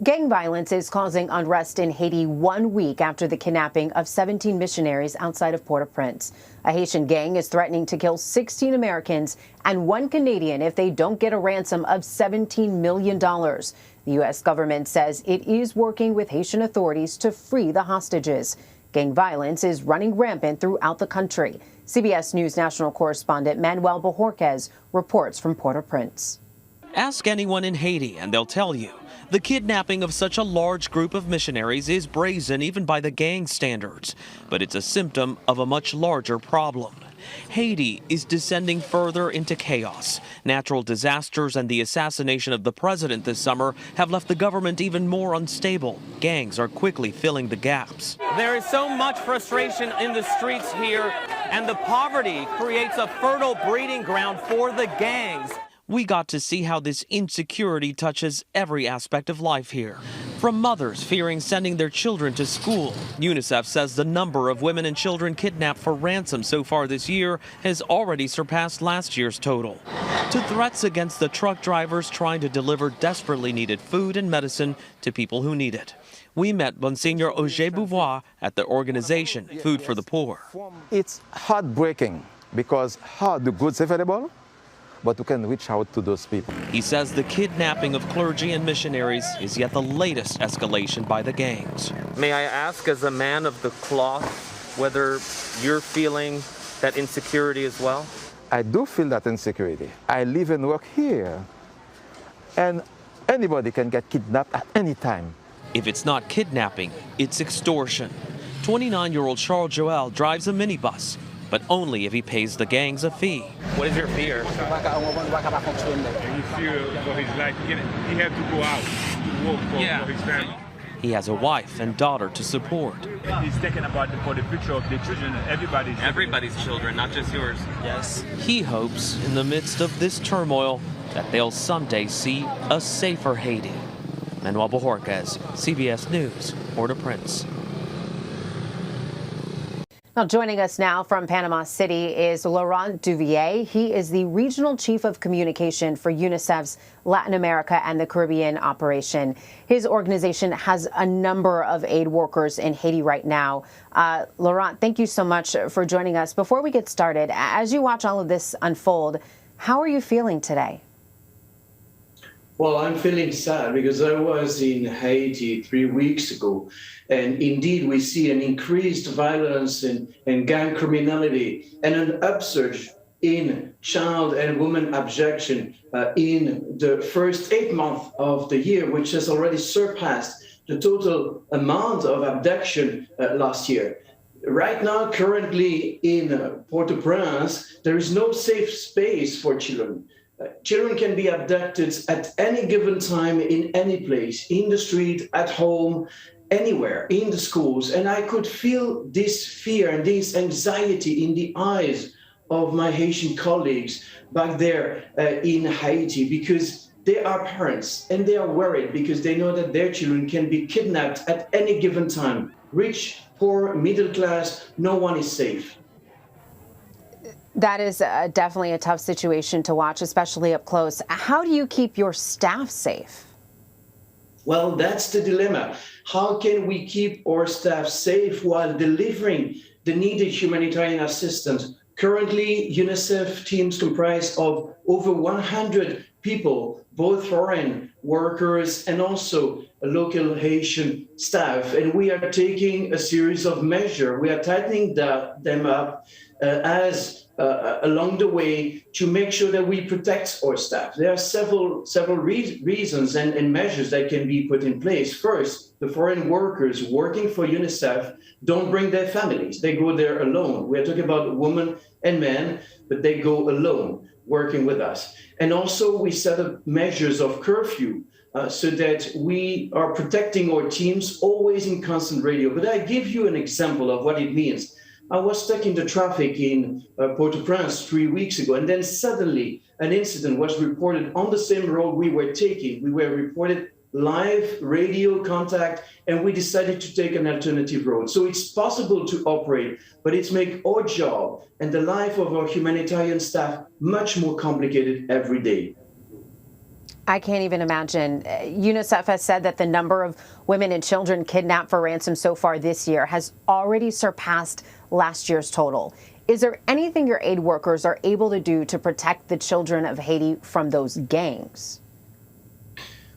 Gang violence is causing unrest in Haiti 1 week after the kidnapping of 17 missionaries outside of Port-au-Prince. A Haitian gang is threatening to kill 16 Americans and 1 Canadian if they don't get a ransom of $17 million. The U.S. government says it is working with Haitian authorities to free the hostages. Gang violence is running rampant throughout the country. CBS News national correspondent Manuel Bojorquez reports from Port-au-Prince. Ask anyone in Haiti and they'll tell you the kidnapping of such a large group of missionaries is brazen even by the gang standards, but it's a symptom of a much larger problem. Haiti is descending further into chaos. Natural disasters and the assassination of the president this summer have left the government even more unstable. Gangs are quickly filling the gaps. There is so much frustration in the streets here, and the poverty creates a fertile breeding ground for the gangs. We got to see how this insecurity touches every aspect of life here. From mothers fearing sending their children to school. UNICEF says the number of women and children kidnapped for ransom so far this year has already surpassed last year's total. To threats against the truck drivers trying to deliver desperately needed food and medicine to people who need it. We met Monsignor Auger Beauvoir at the organization Food for the Poor. It's heartbreaking because how the goods available, but we can reach out to those people. He says the kidnapping of clergy and missionaries is yet the latest escalation by the gangs. May I ask, as a man of the cloth, whether you're feeling that insecurity as well? I do feel that insecurity. I live and work here, and anybody can get kidnapped at any time. If it's not kidnapping, it's extortion. 29-year-old Charles Joel drives a minibus, but only if he pays the gangs a fee. What is your fear? He fear for his life. He had to go out to work for his family. He has a wife and daughter to support. He's thinking about for the future of the children, everybody's children, not just yours. Yes. He hopes, in the midst of this turmoil, that they'll someday see a safer Haiti. Manuel Bojorquez, CBS News, Port-au-Prince. Now, joining us now from Panama City is Laurent Duvillier. He is the Regional Chief of Communication for UNICEF's Latin America and the Caribbean operation. His organization has a number of aid workers in Haiti right now. Laurent, thank you so much for joining us. Before we get started, as you watch all of this unfold, how are you feeling today? Well, I'm feeling sad because I was in Haiti 3 weeks ago, and indeed we see an increased violence and gang criminality and an upsurge in child and women abduction in the first 8 months of the year, which has already surpassed the total amount of abduction last year. Right now, currently in Port-au-Prince, there is no safe space for children. Children can be abducted at any given time, in any place, in the street, at home, anywhere, in the schools. And I could feel this fear and this anxiety in the eyes of my Haitian colleagues back there in Haiti, because they are parents and they are worried because they know that their children can be kidnapped at any given time. Rich, poor, middle class, no one is safe. That is definitely a tough situation to watch, especially up close. How do you keep your staff safe? Well, that's the dilemma. How can we keep our staff safe while delivering the needed humanitarian assistance? Currently, UNICEF teams comprise of over 100 people, both foreign workers and also local Haitian staff. And we are taking a series of measures. We are tightening them up along the way to make sure that we protect our staff. There are several reasons and measures that can be put in place. First, the foreign workers working for UNICEF don't bring their families. They go there alone. We're talking about women and men, but they go alone working with us. And also we set up measures of curfew so that we are protecting our teams always in constant radio. But I give you an example of what it means. I was stuck in the traffic in Port-au-Prince 3 weeks ago, and then suddenly an incident was reported on the same road we were taking. We were reported live radio contact, and we decided to take an alternative road. So it's possible to operate, but it's make our job and the life of our humanitarian staff much more complicated every day. I can't even imagine. UNICEF has said that the number of women and children kidnapped for ransom so far this year has already surpassed last year's total. Is there anything your aid workers are able to do to protect the children of Haiti from those gangs?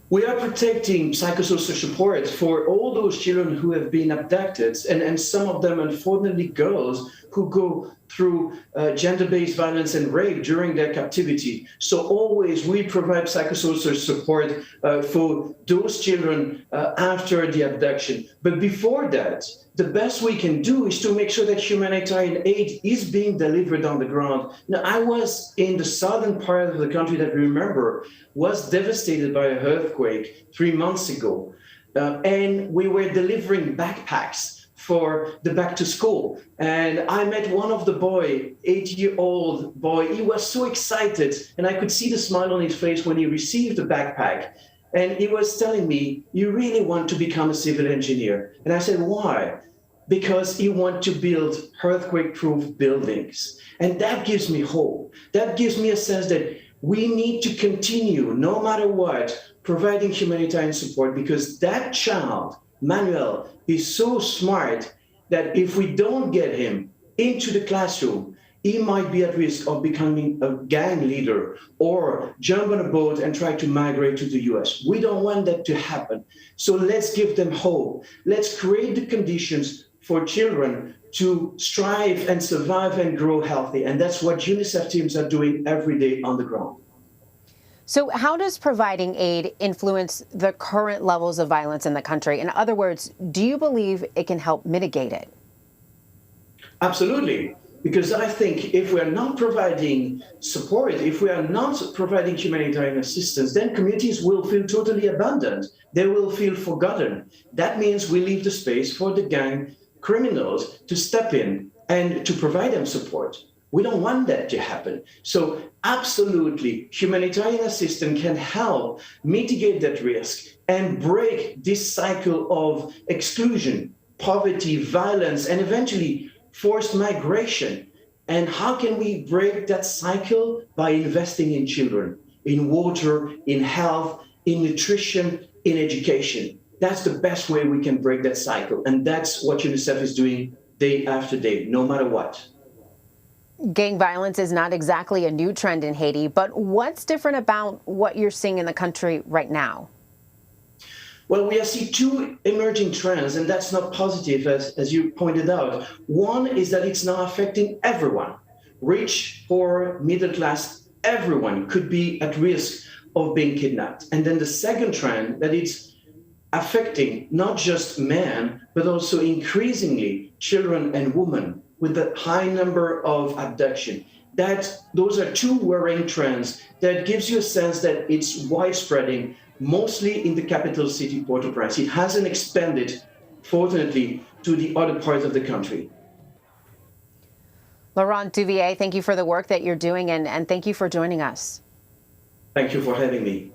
We are protecting psychosocial support for all those children who have been abducted, and some of them, unfortunately, girls who go through gender-based violence and rape during their captivity. So always we provide psychosocial support for those children after the abduction. But before that, the best we can do is to make sure that humanitarian aid is being delivered on the ground. Now, I was in the southern part of the country that, remember, was devastated by an earthquake 3 months ago. And we were delivering backpacks for the back to school. And I met one of the boy, 8-year-old boy. He was so excited, and I could see the smile on his face when he received the backpack. And he was telling me, you really want to become a civil engineer? And I said, why? Because he wants to build earthquake-proof buildings. And that gives me hope. That gives me a sense that we need to continue, no matter what, providing humanitarian support, because that child, Manuel, is so smart that if we don't get him into the classroom, he might be at risk of becoming a gang leader or jump on a boat and try to migrate to the US. We don't want that to happen. So let's give them hope. Let's create the conditions for children to strive and survive and grow healthy. And that's what UNICEF teams are doing every day on the ground. So how does providing aid influence the current levels of violence in the country? In other words, do you believe it can help mitigate it? Absolutely. Because I think if we're not providing support, if we are not providing humanitarian assistance, then communities will feel totally abandoned. They will feel forgotten. That means we leave the space for the gang criminals to step in and to provide them support. We don't want that to happen. So absolutely, humanitarian assistance can help mitigate that risk and break this cycle of exclusion, poverty, violence, and eventually forced migration. And how can we break that cycle? By investing in children, in water, in health, in nutrition, in education. That's the best way we can break that cycle. And that's what UNICEF is doing day after day, no matter what. Gang violence is not exactly a new trend in Haiti, but what's different about what you're seeing in the country right now? Well, we see two emerging trends, and that's not positive, as you pointed out. One is that it's now affecting everyone. Rich, poor, middle class, everyone could be at risk of being kidnapped. And then the second trend, that it's affecting not just men, but also increasingly children and women, with the high number of abduction. Those are two worrying trends that gives you a sense that it's widespreading, mostly in the capital city, Port-au-Prince. It hasn't expanded, fortunately, to the other parts of the country. Laurent Duvillier, thank you for the work that you're doing, and thank you for joining us. Thank you for having me.